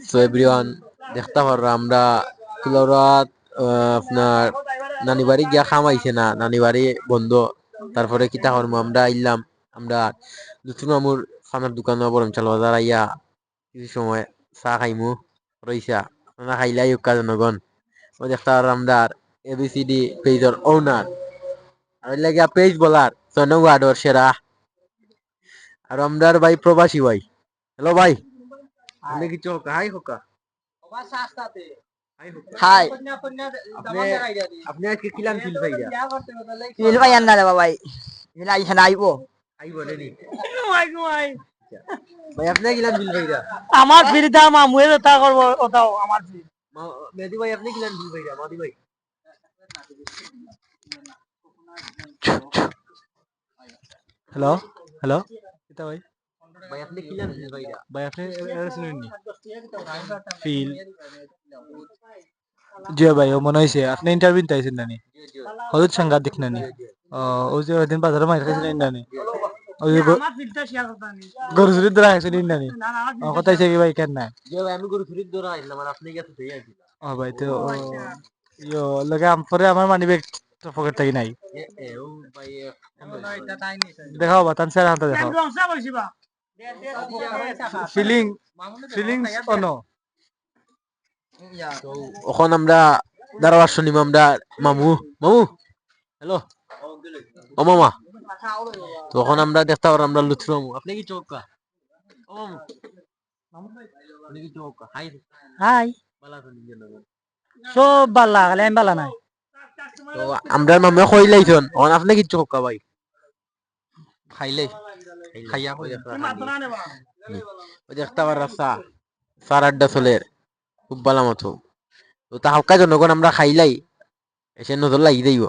So everyone দেখতে পারো আমরা কুলাউড়াত আপনার নানি বাড়ি গিয়া খামাইছে না, নানি বাড়ি বন্ধ। তারপরে কিতা করবো আমরা আইলাম, আমরা লুৎফর মামুর খানার দোকান বরম চাল বাজার আইয়া কিছু সময় চা খাইমু রইসা আপনারা খাইলাই উক্কা জনগণ। ও দেখতে পারো আমরা এবিসিডি পেজর ওনার আর লাগিয়া পেজ বলার জনওয়ার্ডর সেরা আর আমরার ভাই প্রবাসী ভাই। হ্যালো ভাই, আপনি কি চোখ হাই হোকা হাই আপনি আপনি আজকে কিলান ফিল ভাইয়া ফিল ভাই আন্না রে ভাই ফিল আইছে না আইবো আই বলেনি ভাই আপনি কিলান ফিল ভাইয়া আমার ফির দাম আমুয়ে তা করবো ওটাও আমার ফির মেদি ভাই আপনি কিলান ফিল ভাইয়া মাদি ভাই হ্যালো হ্যালো কিতা ভাই ভাই আপনি কিলান ফিল ভাইয়া ভাই আপনি এরা শুনেননি ফিল জি ভাই ও মনে হয়েছে আপনি ইন্টারভিউ আইছেন নানি হলুদ সাংঘাত দেখ নানি ও যে ওই দিন বাজারে মাইর খাইছিলেন নানি ওই যে আমার ফিলটা শেয়ার করতে নি গরু চুরির ধরে আইছেন নানি না না আমার কথা হইছে কি ভাই কেন না জি ভাই আমি গরু চুরির দৌড়া আইলাম আর আপনি গেছে সেই আইছি ও ভাই তো ইয়ো লগে পরে আমার মানি ব্যাগ পকেট থেকে নাই ও ভাই এটা তাই নি দেখাও বাতান স্যার হাতে দেখাও একদম সব হইছি বা ফিলিং ফিলিংস অনো তো এখন আমরা দাঁড়াবার শুনিম আমরা মামু মামু হ্যালো ও মামা। তখন আমরা দেখতে পারো আমরা লুৎফর মামু আপনি কি চৌকা ও মামু আপনি কি চৌকা হাই হাই বালা শুনি জনগণ। সব বালা খালি আমি বালা নাই তো আমরা মামা কইলাইছন এখন আপনি কি চৌকা ভাই খাইলে খাইয়া কই দেখতে মাত্রা নেবা ওই দেখতে পারো সার আড্ডা চলের খুব ভালো মতো। তো তা হালকা জনগণ আমরা খাইলাই এসে নজর লাগি দেব।